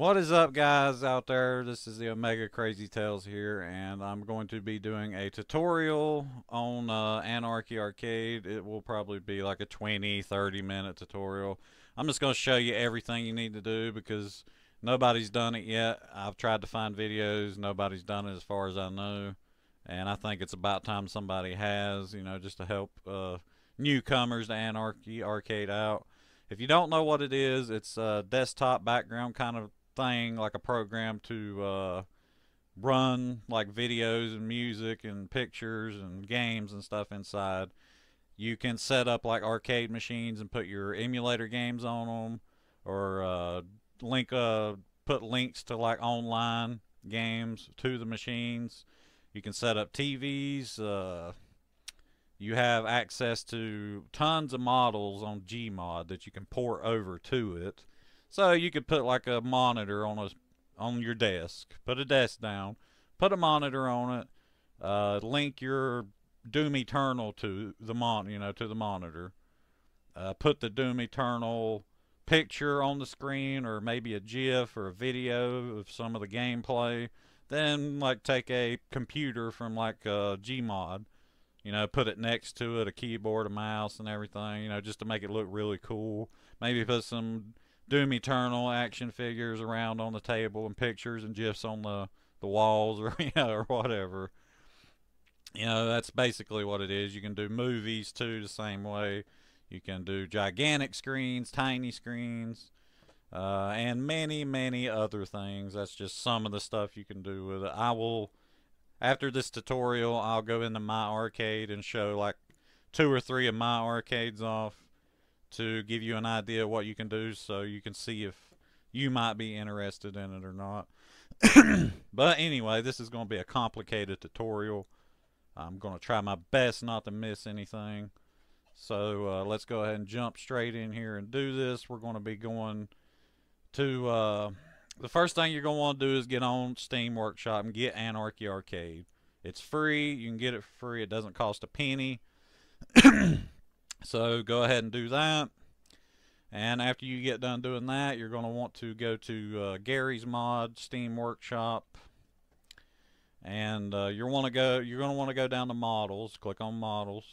What is up, guys out there? This is the Omega Crazy Tales here, and I'm going to be doing a tutorial on Anarchy Arcade. It will probably be like a 20-30 minute tutorial. I'm just going to show you everything you need to do because nobody's done it yet. I've tried to find videos, nobody's done it as far as I know, and I think it's about time somebody has, just to help newcomers to Anarchy Arcade out. If you don't know what it is, it's a desktop background kind of thing, like a program to run like videos and music and pictures and games and stuff inside. You can set up like arcade machines and put your emulator games on them, or put links to like online games to the machines. You can set up TVs. You have access to tons of models on Gmod that you can port over to it. So you could put like a monitor on your desk. Put a desk down, put a monitor on it, link your Doom Eternal to the monitor. Put the Doom Eternal picture on the screen, or maybe a GIF or a video of some of the gameplay. Then like take a computer from like Gmod. Put it next to it, a keyboard, a mouse, and everything, just to make it look really cool. Maybe put some Doom Eternal action figures around on the table and pictures and GIFs on the walls, or, or whatever. That's basically what it is. You can do movies, too, the same way. You can do gigantic screens, tiny screens, and many, many other things. That's just some of the stuff you can do with it. After this tutorial, I'll go into my arcade and show like 2 or 3 of my arcades off to give you an idea of what you can do, so you can see if you might be interested in it or not. But anyway, this is going to be a complicated tutorial. I'm going to try my best not to miss anything. So let's go ahead and jump straight in here and do this. We're going to be going to... the first thing you're going to want to do is get on Steam Workshop and get Anarchy Arcade. It's free. You can get it for free. It doesn't cost a penny. So go ahead and do that. And after you get done doing that, you're going to want to go to Gary's Mod Steam Workshop. And you're going to want to go down to Models. Click on Models.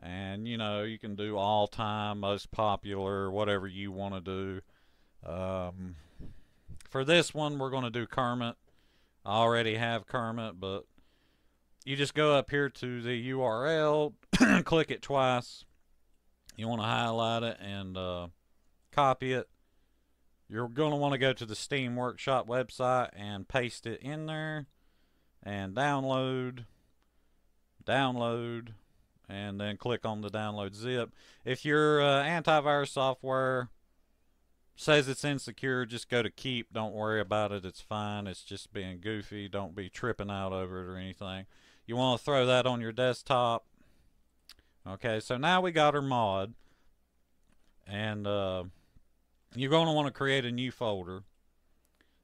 And, you can do all time, most popular, whatever you want to do. For this one, we're going to do Kermit. I already have Kermit, but you just go up here to the URL, click it twice. You want to highlight it and copy it. You're going to want to go to the Steam Workshop website and paste it in there and download, and then click on the download zip. If your antivirus software says it's insecure, just go to keep. Don't worry about it. It's fine. It's just being goofy. Don't be tripping out over it or anything. You want to throw that on your desktop. Okay, so now we got our mod. And you're going to want to create a new folder.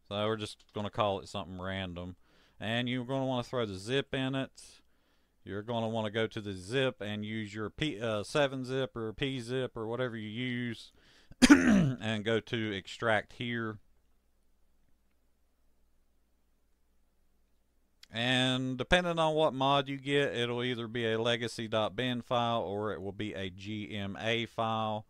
So we're just going to call it something random. And you're going to want to throw the zip in it. You're going to want to go to the zip and use your 7-zip or P-zip or whatever you use. And go to extract here. And depending on what mod you get, it'll either be a legacy.bin file or it will be a GMA file.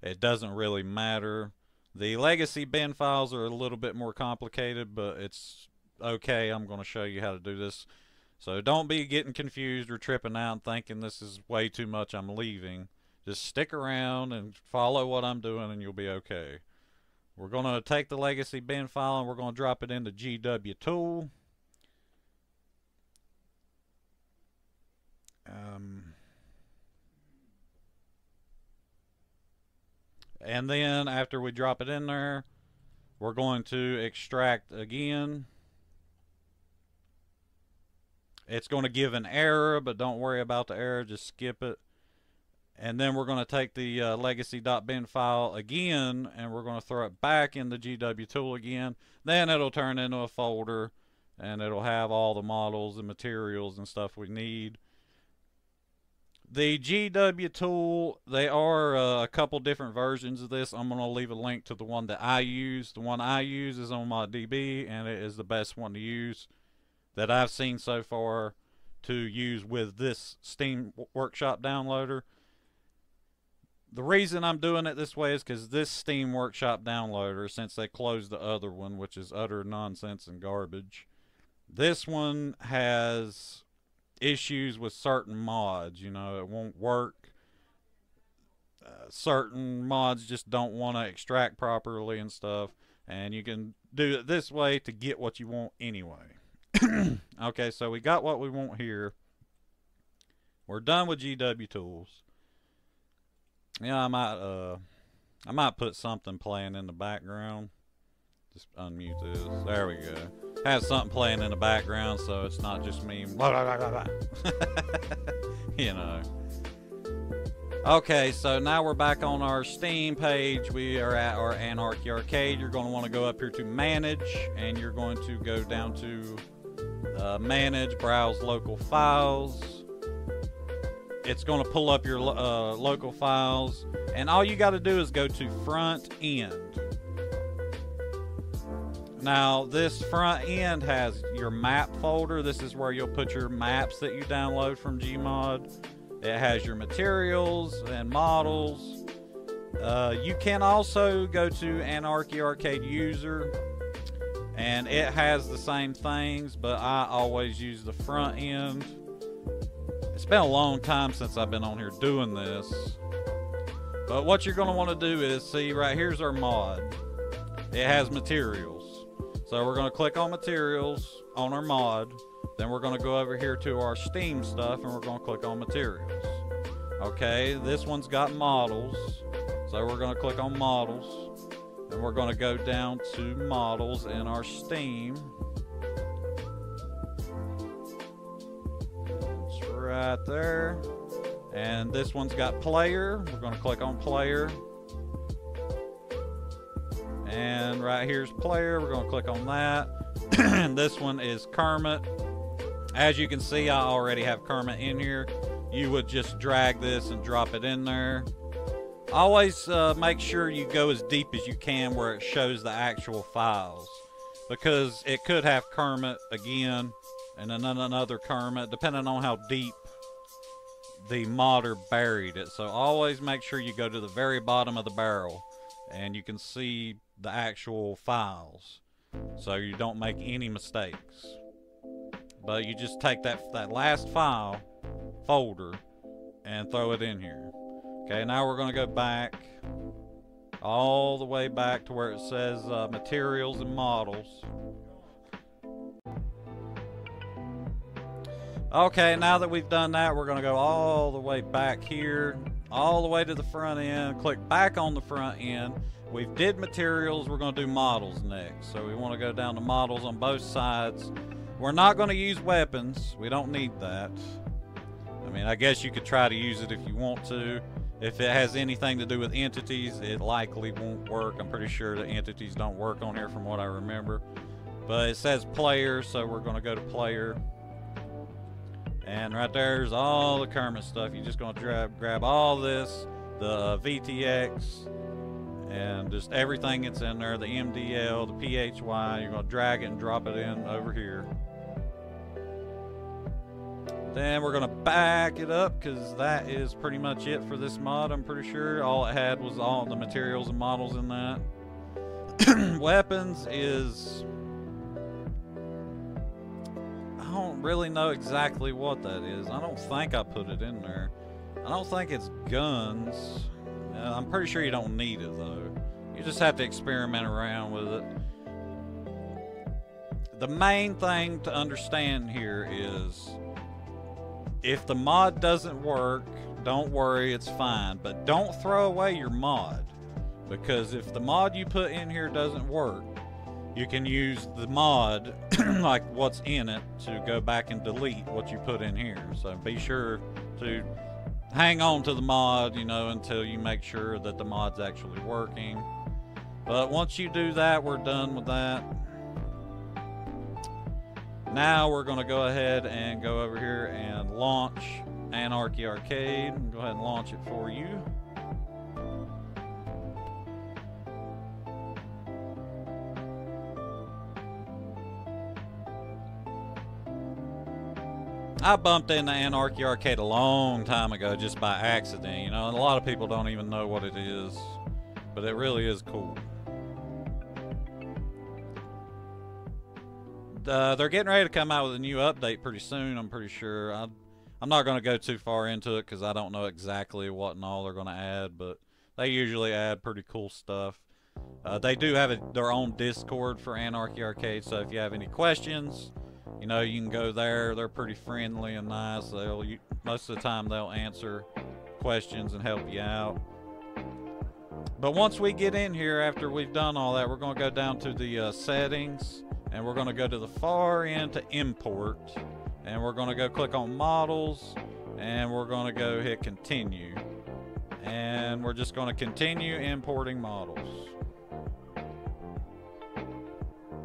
It doesn't really matter. The legacy bin files are a little bit more complicated, but it's okay. I'm going to show you how to do this. So don't be getting confused or tripping out and thinking this is way too much, I'm leaving. Just stick around and follow what I'm doing and you'll be okay. We're going to take the legacy bin file and we're going to drop it into GW Tool. And then after we drop it in there, we're going to extract again. It's going to give an error, but don't worry about the error. Just skip it. And then we're going to take the legacy.bin file again, and we're going to throw it back in the GW tool again. Then it'll turn into a folder, and it'll have all the models and materials and stuff we need. The GW tool, they are a couple different versions of this. I'm going to leave a link to the one that I use. The one I use is on my DB, and it is the best one to use that I've seen so far to use with this Steam Workshop downloader. The reason I'm doing it this way is because this Steam Workshop downloader, since they closed the other one, which is utter nonsense and garbage, this one has issues with certain mods. You know, it won't work. Certain mods just don't want to extract properly and stuff, and you can do it this way to get what you want anyway. Okay, so we got what we want here. We're done with GW tools. Yeah, I might put something playing in the background. Just unmute this. There we go. Have something playing in the background so it's not just me. You know. Okay, so now we're back on our Steam page. We are at our Anarchy Arcade. You're going to want to go up here to Manage, and you're going to go down to Manage, Browse Local Files. It's going to pull up your local files, and all you got to do is go to Front End. Now, this front end has your map folder. This is where you'll put your maps that you download from Gmod. It has your materials and models. You can also go to Anarchy Arcade User, and it has the same things, but I always use the front end. It's been a long time since I've been on here doing this, but what you're going to want to do is, see, right here's our mod. It has materials. So we're going to click on materials on our mod. Then we're going to go over here to our Steam stuff, and we're going to click on materials. Okay, this one's got models. So we're going to click on models. And we're going to go down to models in our Steam. It's right there. And this one's got player. We're going to click on player. And right here's player. We're going to click on that. And this one is Kermit. As you can see, I already have Kermit in here. You would just drag this and drop it in there. Always make sure you go as deep as you can where it shows the actual files, because it could have Kermit again and then another Kermit, depending on how deep the modder buried it. So always make sure you go to the very bottom of the barrel and you can see the actual files, so you don't make any mistakes. But you just take that last file folder and throw it in here. Okay, now we're going to go back all the way back to where it says materials and models. Okay, now that we've done that, we're going to go all the way back here, all the way to the front end, click back on the front end. We've did materials, we're going to do models next. So we want to go down to models on both sides. We're not going to use weapons. We don't need that. I mean, I guess you could try to use it if you want to. If it has anything to do with entities, it likely won't work. I'm pretty sure the entities don't work on here from what I remember. But it says player, so we're going to go to player. And right there's all the Kermit stuff. You're just going to grab all this, the VTX, and just everything that's in there, the MDL, the PHY. You're going to drag it and drop it in over here. Then we're going to back it up, because that is pretty much it for this mod, I'm pretty sure. All it had was all the materials and models in that. Weapons is... I don't really know exactly what that is. I don't think I put it in there. I don't think it's guns. I'm pretty sure you don't need it, though. You just have to experiment around with it. The main thing to understand here is, if the mod doesn't work, don't worry, it's fine. But don't throw away your mod, because if the mod you put in here doesn't work, you can use the mod, like what's in it, to go back and delete what you put in here. So be sure to hang on to the mod, you know, until you make sure that the mod's actually working. But once you do that, we're done with that. Now we're going to go ahead and go over here and launch Anarchy Arcade. Go ahead and launch it for you. I bumped into Anarchy Arcade a long time ago just by accident, you know, and a lot of people don't even know what it is, but it really is cool. They're getting ready to come out with a new update pretty soon, I'm pretty sure. I'm not going to go too far into it because I don't know exactly what and all they're going to add, but they usually add pretty cool stuff. They do have their own Discord for Anarchy Arcade, so if you have any questions, you know, you can go there. They're pretty friendly and nice. Most of the time they'll answer questions and help you out. But once we get in here, after we've done all that, we're going to go down to the settings, and we're going to go to the far end to import, and we're going to go click on models, and we're going to go hit continue, and we're just going to continue importing models.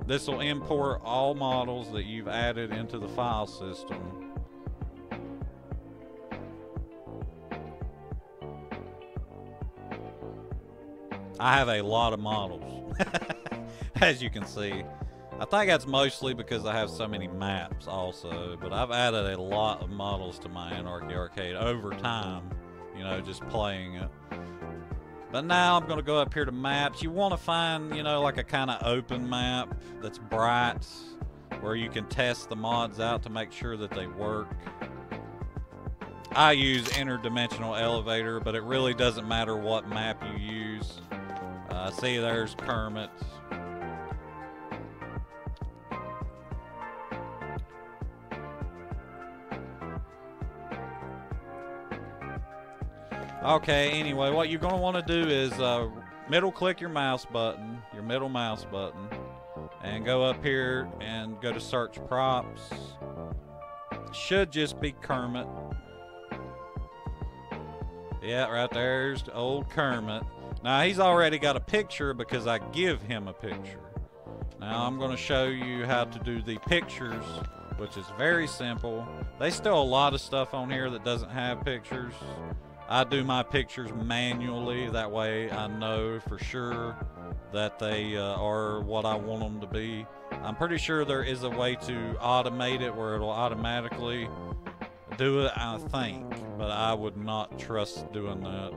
This will import all models that you've added into the file system. I have a lot of models, as you can see. I think that's mostly because I have so many maps also, but I've added a lot of models to my Anarchy Arcade over time, you know, just playing it. But now I'm going to go up here to maps. You want to find, you know, like a kind of open map that's bright, where you can test the mods out to make sure that they work. I use interdimensional elevator, but it really doesn't matter what map you use. See, there's Kermit. Okay, anyway, what you're going to want to do is middle click your mouse button, your middle mouse button, and go up here and go to search props. Should just be Kermit. Yeah, right there's old Kermit. Now, he's already got a picture because I give him a picture. Now, I'm going to show you how to do the pictures, which is very simple. There's still a lot of stuff on here that doesn't have pictures. I do my pictures manually, that way I know for sure that they are what I want them to be. I'm pretty sure there is a way to automate it where it'll automatically do it, I think, but I would not trust doing that.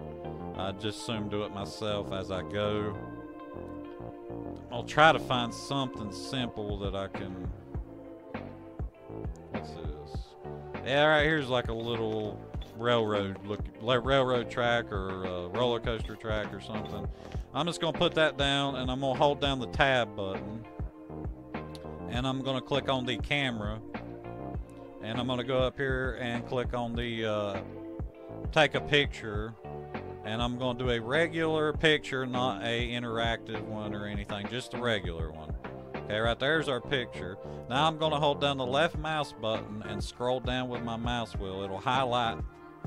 I'd just soon do it myself as I go. I'll try to find something simple that I can... What's this? Yeah, right here's like a little railroad track or roller coaster track or something. I'm just gonna put that down, and I'm gonna hold down the tab button, and I'm gonna click on the camera, and I'm gonna go up here and click on the take a picture, and I'm gonna do a regular picture, not a interactive one or anything, just a regular one. Okay, right there's our picture. Now I'm gonna hold down the left mouse button and scroll down with my mouse wheel. It'll highlight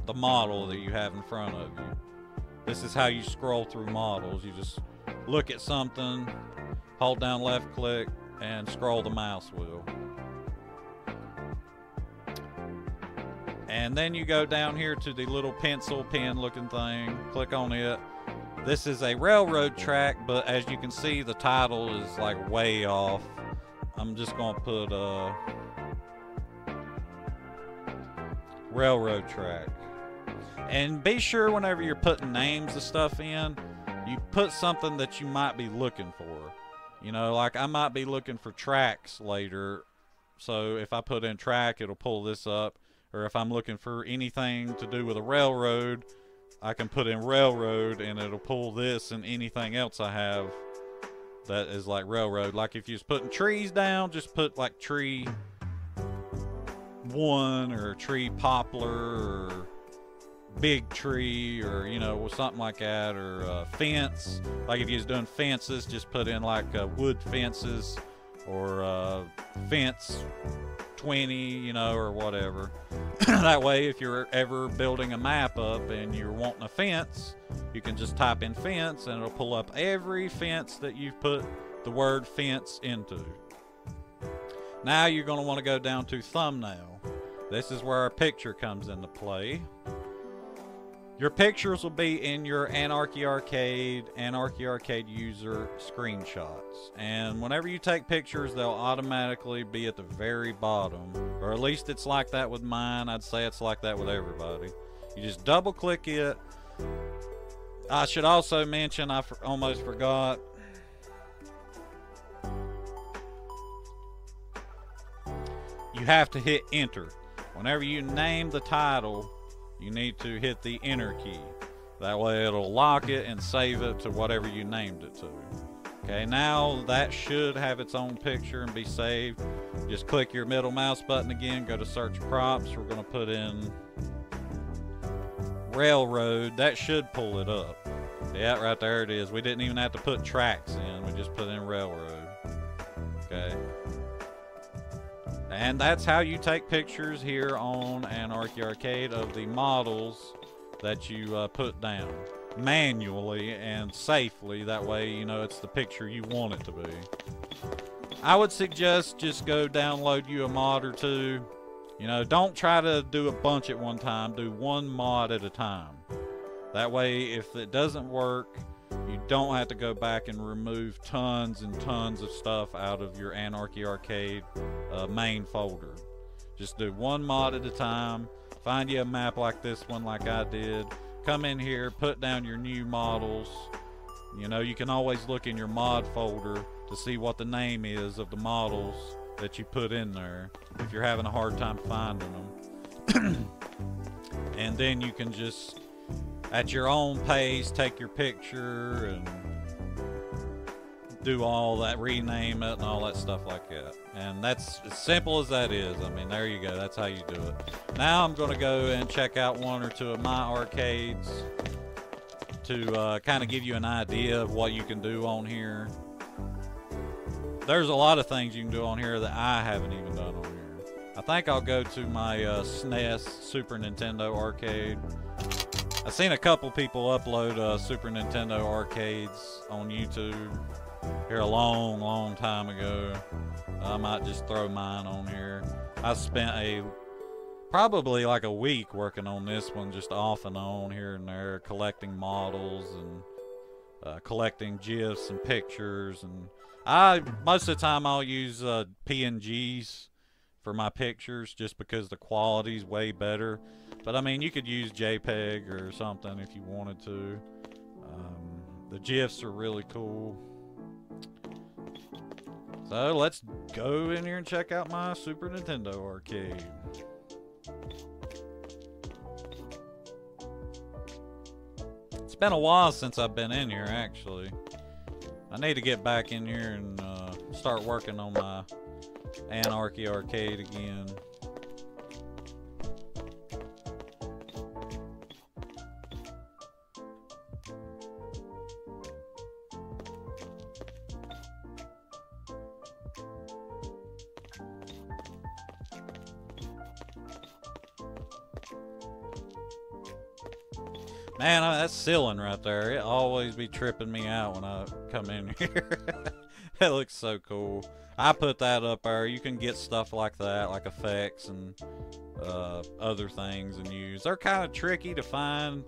the model that you have in front of you. This is how you scroll through models. You just look at something, hold down left click, and scroll the mouse wheel. And then you go down here to the little pencil pen looking thing, click on it. This is a railroad track, but as you can see, the title is like way off. I'm just gonna put railroad track. And be sure whenever you're putting names of stuff in, you put something that you might be looking for. You know, like I might be looking for tracks later, so if I put in track, it'll pull this up. Or if I'm looking for anything to do with a railroad, I can put in railroad and it'll pull this and anything else I have that is like railroad. Like if you're putting trees down, just put like tree 1 or tree poplar or big tree, or you know, something like that, or fence. Like if you're doing fences, just put in like wood fences, or fence 20, you know, or whatever. That way, if you're ever building a map up and you're wanting a fence, you can just type in fence and it'll pull up every fence that you've put the word fence into. Now you're going to want to go down to thumbnail. This is where our picture comes into play. Your pictures will be in your Anarchy Arcade user screenshots. And whenever you take pictures, they'll automatically be at the very bottom. Or at least it's like that with mine. I'd say it's like that with everybody. You just double click it. I should also mention, I almost forgot. You have to hit enter. Whenever you name the title, you need to hit the enter key. That way it'll lock it and save it to whatever you named it to. Okay, now that should have its own picture and be saved. Just click your middle mouse button again, go to search props. We're going to put in railroad. That should pull it up. Yeah, right there it is. We didn't even have to put tracks in. We just put in railroad. Okay. And that's how you take pictures here on Anarchy Arcade of the models that you put down manually and safely. That way, you know, it's the picture you want it to be. I would suggest just go download you a mod or two. You know, don't try to do a bunch at one time. Do one mod at a time. That way, if it doesn't work, you don't have to go back and remove tons and tons of stuff out of your Anarchy Arcade main folder. Just do one mod at a time. Find you a map like this one, like I did. Come in here, put down your new models. You know, you can always look in your mod folder to see what the name is of the models that you put in there if you're having a hard time finding them. And then you can just, at your own pace, take your picture and do all that, rename it and all that stuff like that. And that's as simple as that is. I mean, there you go. That's how you do it. Now I'm going to go and check out one or two of my arcades to kind of give you an idea of what you can do on here. There's a lot of things you can do on here that I haven't even done on here. I think I'll go to my SNES, Super Nintendo arcade. I've seen a couple people upload Super Nintendo arcades on YouTube here a long time ago. I might just throw mine on here. I spent probably like a week working on this one, just off and on here and there, collecting models and collecting GIFs and pictures. And most of the time I'll use PNGs for my pictures just because the quality's way better. But I mean, you could use JPEG or something if you wanted to. The GIFs are really cool. So let's go in here and check out my Super Nintendo arcade. It's been a while since I've been in here, actually. I need to get back in here and start working on my Anarchy Arcade again. Man, that ceiling right there, it always be tripping me out when I come in here. It looks so cool. I put that up there. You can get stuff like that, like effects and other things and use. They're kind of tricky to find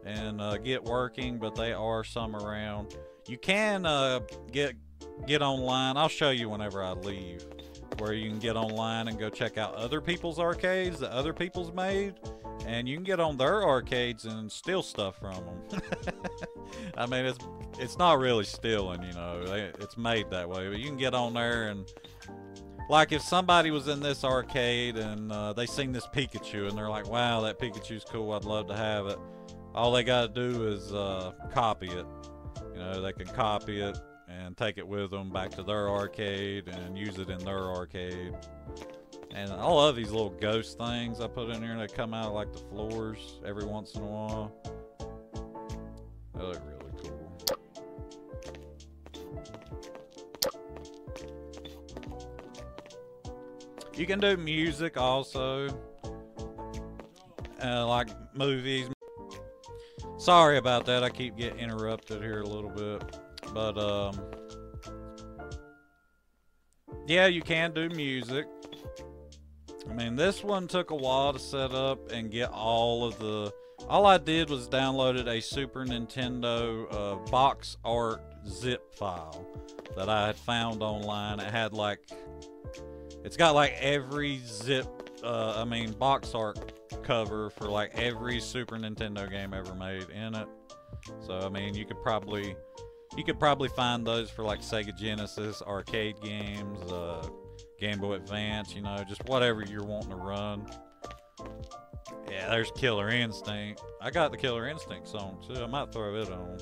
and get working, but they are some around. You can get online. I'll show you whenever I leave, where you can get online and go check out other people's arcades that other people's made. And you can get on their arcades and steal stuff from them. I mean, it's not really stealing, you know. It's made that way. But you can get on there and, like, if somebody was in this arcade and they seen this Pikachu and they're like, wow, that Pikachu's cool, I'd love to have it. All they got to do is copy it. You know, they can copy it and take it with them back to their arcade and use it in their arcade. And I love these little ghost things I put in here that come out of like the floors every once in a while. They look really cool. You can do music also, like movies. Sorry about that, I keep getting interrupted here a little bit. But yeah, you can do music. I mean, this one took a while to set up and get all of the. All I did was downloaded a Super Nintendo box art zip file that I had found online. It had like, it's got like every zip, box art cover for like every Super Nintendo game ever made in it. So I mean, you could probably find those for like Sega Genesis arcade games, Game Boy Advance, you know, just whatever you're wanting to run. Yeah, there's Killer Instinct. I got the Killer Instinct song too. I might throw it on.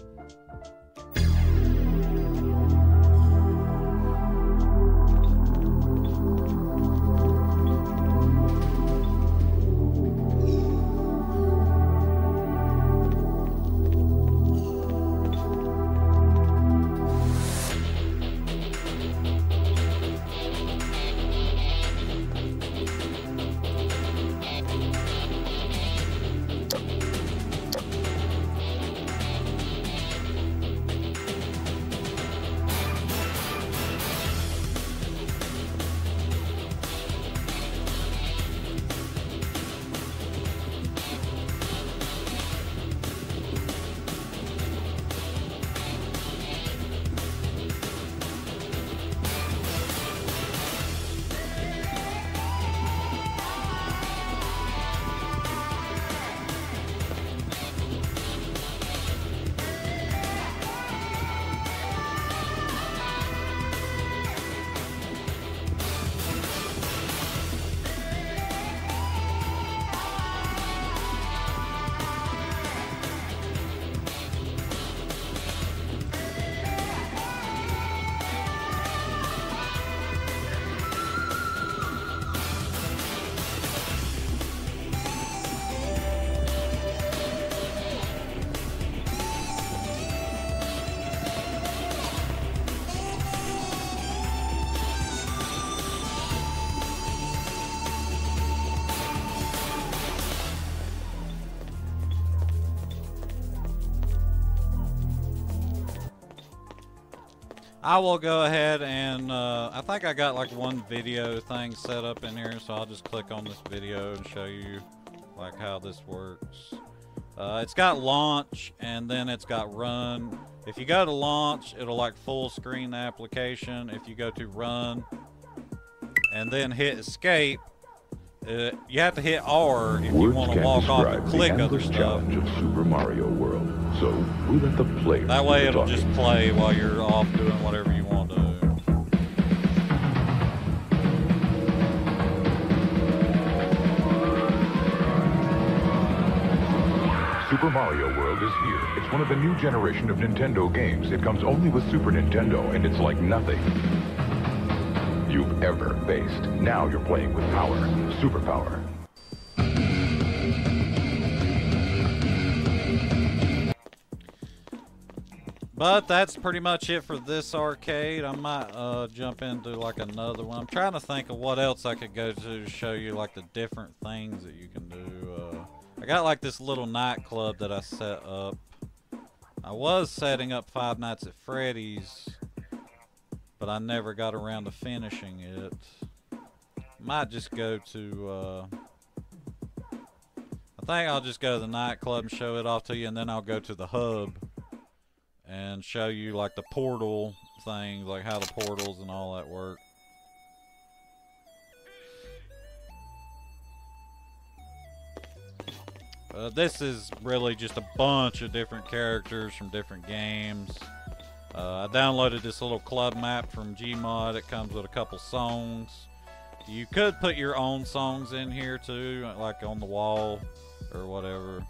I will go ahead and I think I got like one video thing set up in here, so I'll just click on this video and show you like how this works. It's got launch and then it's got run. If you go to launch, it'll like full screen the application. If you go to run and then hit escape, you have to hit R if you want to walk off and click other stuff. Challenge of Super Mario World. So we let the players. That way it'll just play while you're off doing whatever you want to do. Super Mario World is here. It's one of the new generation of Nintendo games. It comes only with Super Nintendo, and it's like nothing you've ever faced. Now you're playing with power. Superpower. But that's pretty much it for this arcade. I might jump into like another one. I'm trying to think of what else I could go to show you like the different things that you can do. I got like this little nightclub that I set up. I was setting up Five Nights at Freddy's, but I never got around to finishing it. Might just go to, I think I'll just go to the nightclub and show it off to you, and then I'll go to the hub and show you like the portal things, like how the portals and all that work. This is really just a bunch of different characters from different games. I downloaded this little club map from Gmod. It comes with a couple songs. You could put your own songs in here too, like on the wall or whatever.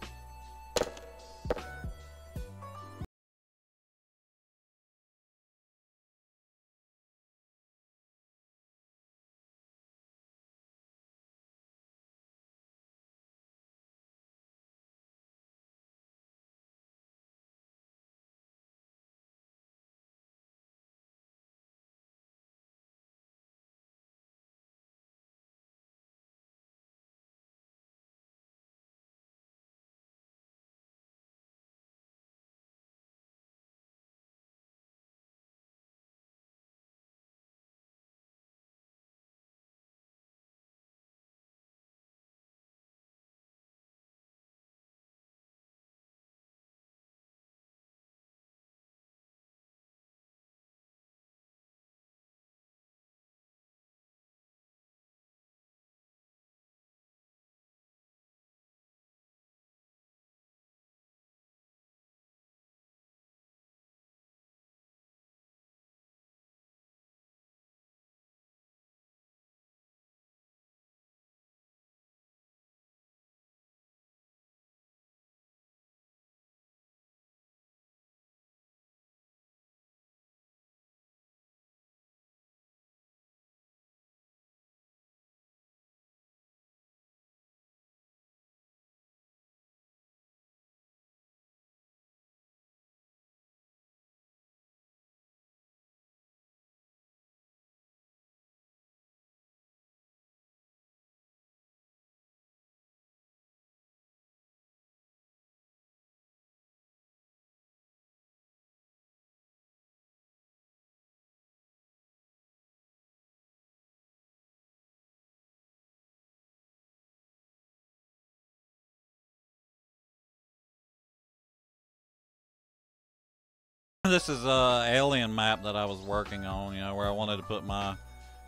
This is a alien map that I was working on, you know, where I wanted to put my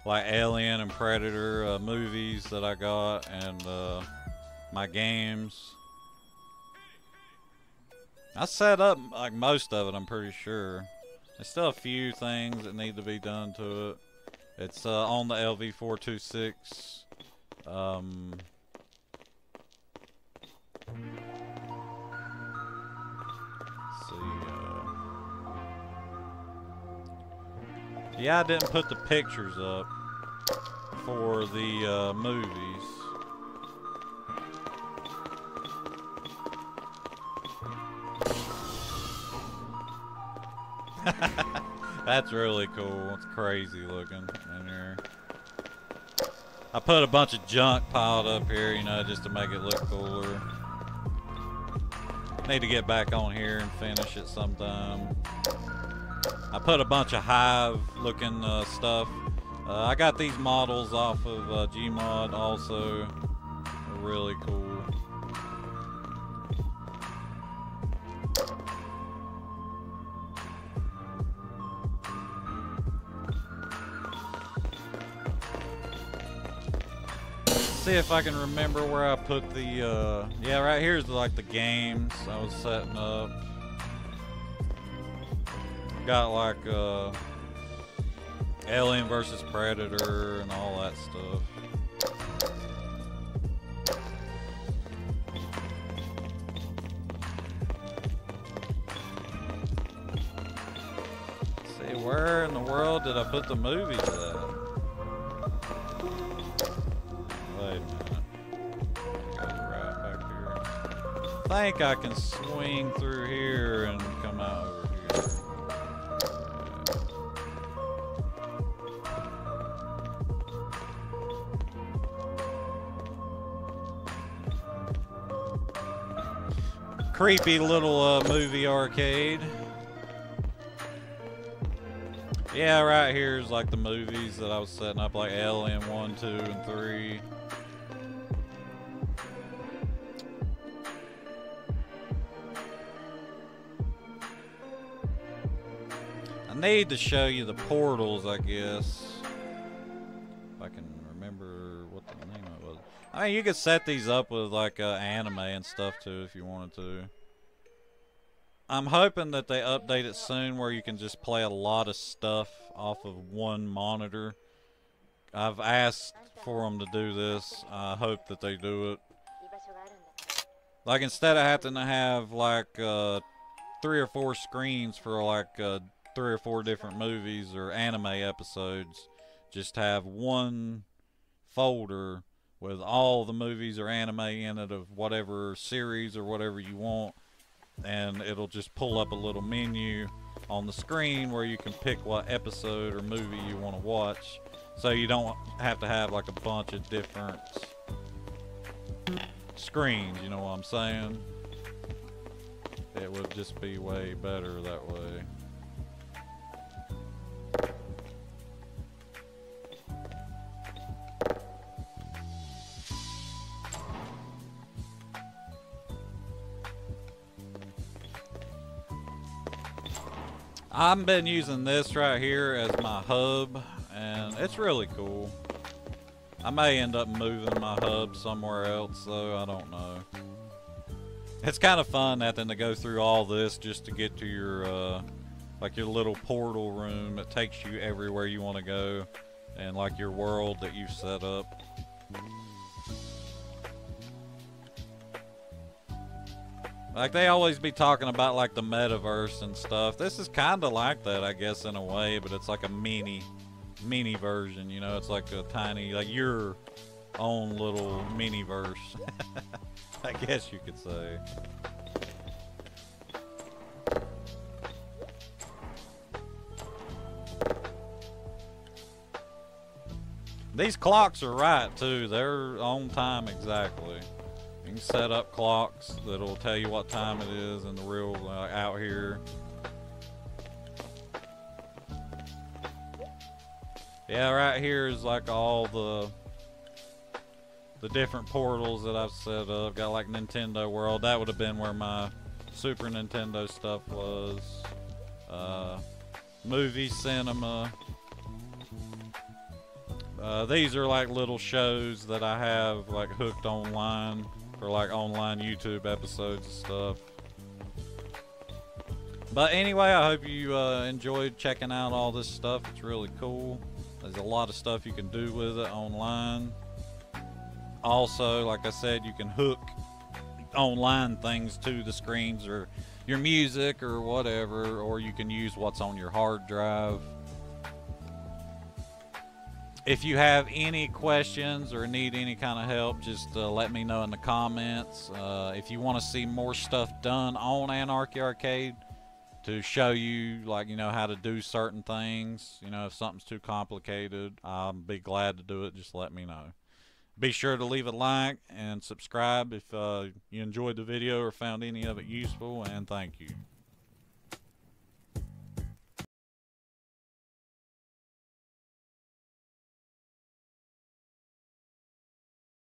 like Alien and Predator movies that I got, and my games. I set up like most of it, I'm pretty sure. There's still a few things that need to be done to it. It's on the LV426. Let's see. Yeah, I didn't put the pictures up for the movies. That's really cool. It's crazy looking in here. I put a bunch of junk piled up here, you know, just to make it look cooler. Need to get back on here and finish it sometime. I put a bunch of hive looking stuff. I got these models off of Gmod also. They're really cool. See if I can remember where I put the yeah, right here's like the games I was setting up. Got like Alien versus Predator and all that stuff. See, where in the world did I put the movies at? Wait a minute. It goes right back here. I think I can swing through here and come out over here. Creepy little movie arcade. Yeah, right here is like the movies that I was setting up, like Alien 1, 2, and 3. I need to show you the portals, I guess. If I can remember what the name of it was. I mean, you could set these up with like anime and stuff too if you wanted to. I'm hoping that they update it soon where you can just play a lot of stuff off of one monitor. I've asked for them to do this. I hope that they do it. Like instead of having to have like 3 or 4 screens for like 3 or 4 different movies or anime episodes, just have one folder with all the movies or anime in it of whatever series or whatever you want, and it'll just pull up a little menu on the screen where you can pick what episode or movie you want to watch, so you don't have to have like a bunch of different screens, you know what I'm saying? It would just be way better that way. I've been using this right here as my hub, and it's really cool. I may end up moving my hub somewhere else, though. I don't know. It's kind of fun having to go through all this just to get to your, like your little portal room. It takes you everywhere you want to go, and like your world that you've set up. Like, they always be talking about, like, the metaverse and stuff. This is kind of like that, I guess, in a way, but it's like a mini version, you know? It's like a tiny, like, your own little mini-verse. I guess you could say. These clocks are right, too. They're on time exactly. You can set up clocks that'll tell you what time it is in the real out here. Yeah, right here is like all the different portals that I've set up. Got like Nintendo World. That would have been where my Super Nintendo stuff was. movie, cinema. These are like little shows that I have like hooked online for like online YouTube episodes and stuff. But anyway, I hope you enjoyed checking out all this stuff. It's really cool. There's a lot of stuff you can do with it online. Also, like I said, you can hook online things to the screens or your music or whatever, or you can use what's on your hard drive. If you have any questions or need any kind of help, just let me know in the comments. If you want to see more stuff done on Anarchy Arcade to show you, like, you know, how to do certain things, you know, if something's too complicated, I'll be glad to do it. Just let me know. Be sure to leave a like and subscribe if you enjoyed the video or found any of it useful, and thank you.